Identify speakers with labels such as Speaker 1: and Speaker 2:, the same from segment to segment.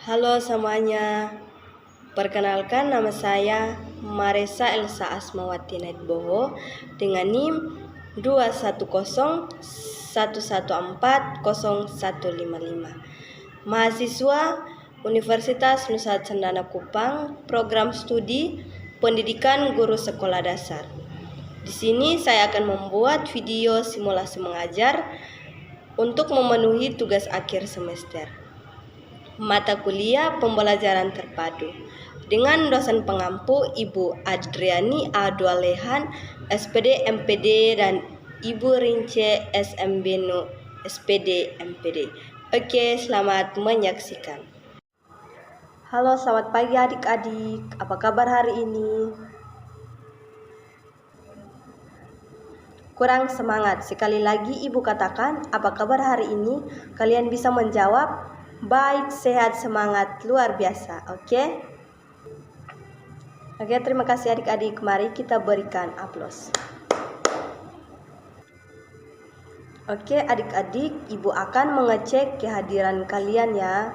Speaker 1: Halo semuanya, perkenalkan nama saya Maresa Elsa Asmawati Naitboho dengan NIM 21011400155. Mahasiswa Universitas Nusa Cendana Kupang, program studi Pendidikan Guru Sekolah Dasar. Di sini saya akan membuat video simulasi mengajar untuk memenuhi tugas akhir semester. Mata kuliah pembelajaran terpadu dengan dosen pengampu Ibu Adriani A. Dualehan, SPD MPD, dan Ibu Rince SM Beno, SPD MPD. Oke, selamat menyaksikan. Halo, selamat pagi adik-adik. Apa kabar hari ini? Kurang semangat. Sekali lagi Ibu katakan, apa kabar hari ini? Kalian bisa menjawab baik, sehat, semangat, luar biasa. Oke, terima kasih adik-adik. Mari kita berikan aplaus. Oke, adik-adik, Ibu akan mengecek kehadiran kalian ya.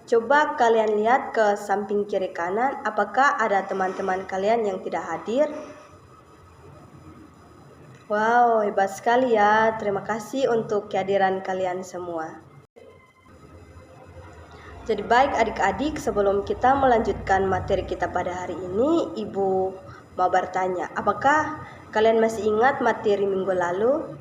Speaker 1: Coba kalian lihat ke samping kiri kanan, apakah ada teman-teman kalian yang tidak hadir? Wow, hebat sekali ya. Terima kasih untuk kehadiran kalian semua. Jadi baik adik-adik, sebelum kita melanjutkan materi kita pada hari ini, Ibu mau bertanya, apakah kalian masih ingat materi minggu lalu?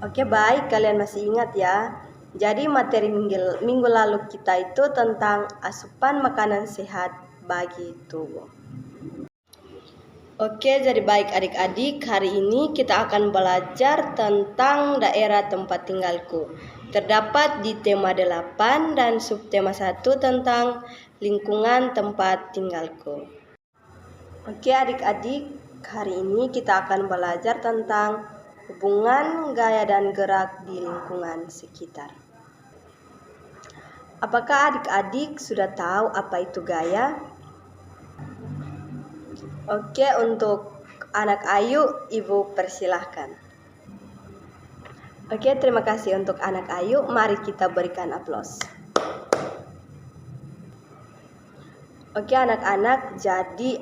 Speaker 1: Oke, baik, kalian masih ingat ya. Jadi materi minggu lalu kita itu tentang asupan makanan sehat bagi tubuh. Oke, jadi baik adik-adik, hari ini kita akan belajar tentang daerah tempat tinggalku. Terdapat di tema 8 dan subtema 1 tentang lingkungan tempat tinggalku. Oke adik-adik, hari ini kita akan belajar tentang hubungan gaya dan gerak di lingkungan sekitar. Apakah adik-adik sudah tahu apa itu gaya? Oke, untuk anak Ayu, Ibu persilahkan. Oke, terima kasih untuk anak Ayu. Mari kita berikan aplaus. Oke anak-anak, jadi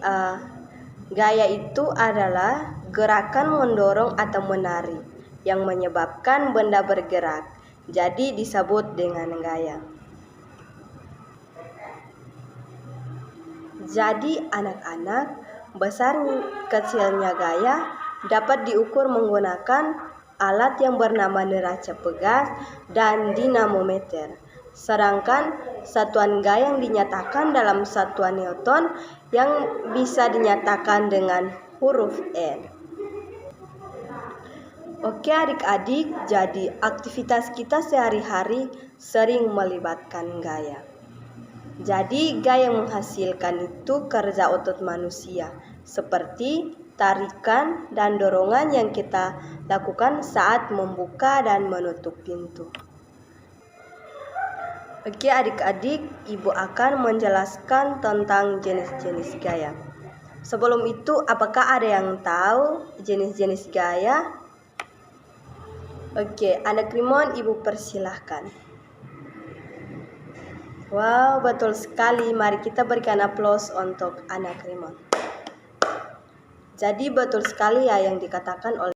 Speaker 1: gaya itu adalah gerakan mendorong atau menarik yang menyebabkan benda bergerak. Jadi disebut dengan gaya. Jadi anak-anak, besar kecilnya gaya dapat diukur menggunakan alat yang bernama neraca pegas dan dinamometer. Sedangkan satuan gaya yang dinyatakan dalam satuan Newton yang bisa dinyatakan dengan huruf N. Oke adik-adik, jadi aktivitas kita sehari-hari sering melibatkan gaya. Jadi gaya yang menghasilkan itu kerja otot manusia, seperti tarikan dan dorongan yang kita lakukan saat membuka dan menutup pintu. Oke adik-adik, Ibu akan menjelaskan tentang jenis-jenis gaya. Sebelum itu, apakah ada yang tahu jenis-jenis gaya? Oke, anak Rimon, Ibu persilahkan. Wow, betul sekali. Mari kita berikan aplaus untuk anak Rimon. Jadi betul sekali ya yang dikatakan oleh.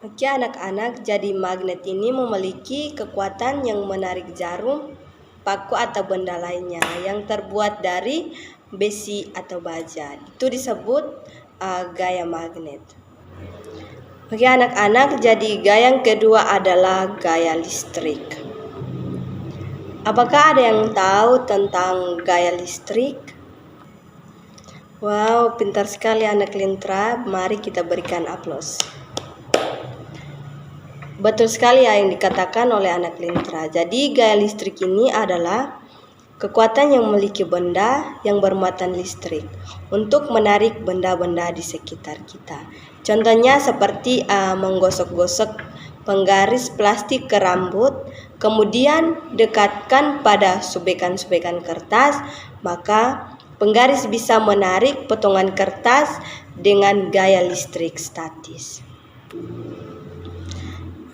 Speaker 1: Oke anak-anak, jadi magnet ini memiliki kekuatan yang menarik jarum, paku atau benda lainnya yang terbuat dari besi atau baja. Itu disebut gaya magnet. Oke anak-anak, jadi gaya yang kedua adalah gaya listrik. Apakah ada yang tahu tentang gaya listrik? Wow, pintar sekali anak Lintra. Mari kita berikan aplaus. Betul sekali ya yang dikatakan oleh anak Lintra. Jadi gaya listrik ini adalah kekuatan yang memiliki benda yang bermuatan listrik untuk menarik benda-benda di sekitar kita. Contohnya seperti menggosok-gosok penggaris plastik ke rambut, kemudian dekatkan pada subekan-subekan kertas, maka penggaris bisa menarik potongan kertas dengan gaya listrik statis.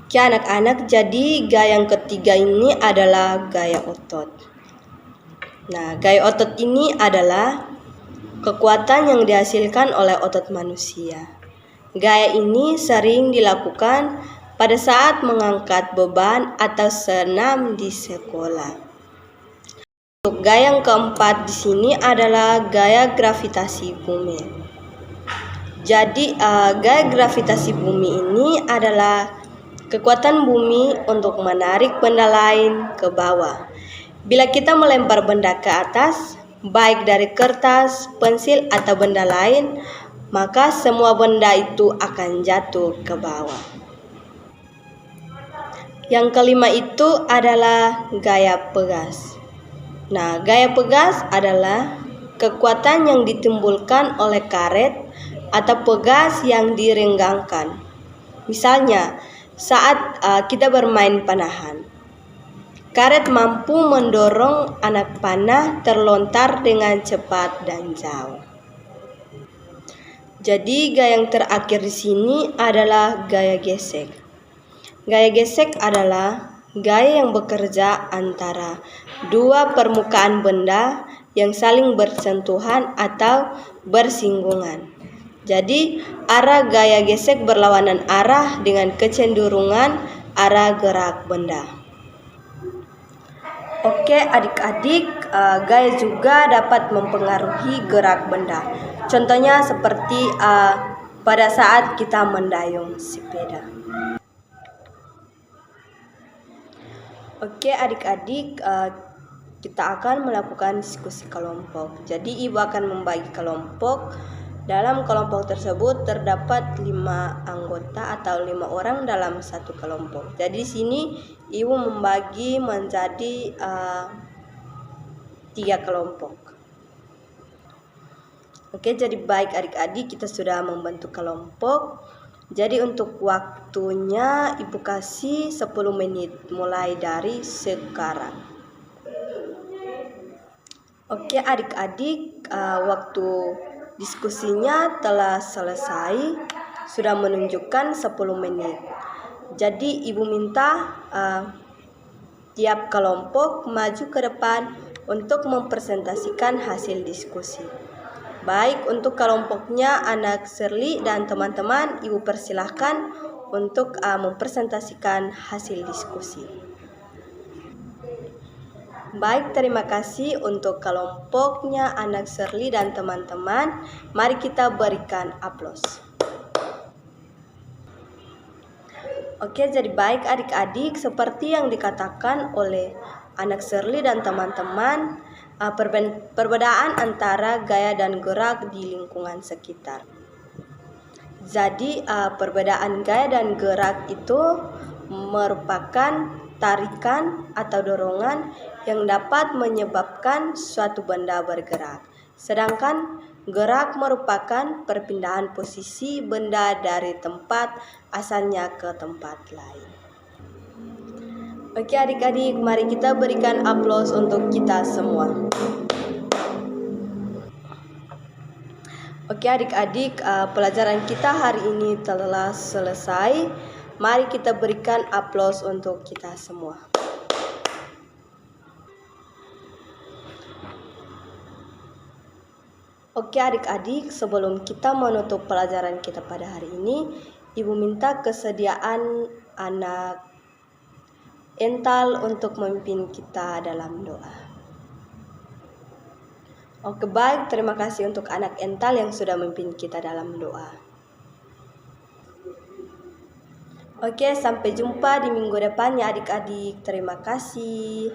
Speaker 1: Oke anak-anak, jadi gaya yang ketiga ini adalah gaya otot. Nah, gaya otot ini adalah kekuatan yang dihasilkan oleh otot manusia. Gaya ini sering dilakukan pada saat mengangkat beban atau senam di sekolah. Untuk gaya yang keempat di sini adalah gaya gravitasi bumi. Jadi gaya gravitasi bumi ini adalah kekuatan bumi untuk menarik benda lain ke bawah. Bila kita melempar benda ke atas, baik dari kertas, pensil atau benda lain, maka semua benda itu akan jatuh ke bawah. Yang kelima itu adalah gaya pegas. Nah, gaya pegas adalah kekuatan yang ditimbulkan oleh karet atau pegas yang direnggangkan. Misalnya, saat kita bermain panahan, karet mampu mendorong anak panah terlontar dengan cepat dan jauh. Jadi, gaya yang terakhir di sini adalah gaya gesek. Gaya gesek adalah gaya yang bekerja antara dua permukaan benda yang saling bersentuhan atau bersinggungan. Jadi, arah gaya gesek berlawanan arah dengan kecenderungan arah gerak benda. Oke adik-adik, gaya juga dapat mempengaruhi gerak benda. Contohnya seperti pada saat kita mendayung sepeda. Oke adik-adik, kita akan melakukan diskusi kelompok. Jadi ibu akan membagi kelompok. Dalam kelompok tersebut terdapat 5 anggota atau 5 orang dalam satu kelompok. Jadi di sini ibu membagi menjadi 3 kelompok. Oke, jadi baik adik-adik, kita sudah membentuk kelompok. Jadi untuk waktunya ibu kasih 10 menit mulai dari sekarang. Oke adik-adik, waktu diskusinya telah selesai, sudah menunjukkan 10 menit. Jadi ibu minta tiap kelompok maju ke depan untuk mempresentasikan hasil diskusi. Baik, untuk kelompoknya anak Shirley dan teman-teman, ibu persilahkan untuk mempresentasikan hasil diskusi. Baik, terima kasih untuk kelompoknya anak Shirley dan teman-teman. Mari kita berikan aplaus. Oke, jadi baik adik-adik, seperti yang dikatakan oleh anak Shirley dan teman-teman, perbedaan antara gaya dan gerak di lingkungan sekitar. Jadi perbedaan gaya dan gerak itu merupakan tarikan atau dorongan yang dapat menyebabkan suatu benda bergerak. Sedangkan gerak merupakan perpindahan posisi benda dari tempat asalnya ke tempat lain. Oke adik-adik, mari kita berikan aplaus untuk kita semua. Oke adik-adik, pelajaran kita hari ini telah selesai. Mari kita berikan aplaus untuk kita semua. Oke adik-adik, sebelum kita menutup pelajaran kita pada hari ini, ibu minta kesediaan anak Ental untuk memimpin kita dalam doa. Oke baik, terima kasih untuk anak Ental yang sudah memimpin kita dalam doa. Oke, sampai jumpa di minggu depan ya adik-adik. Terima kasih.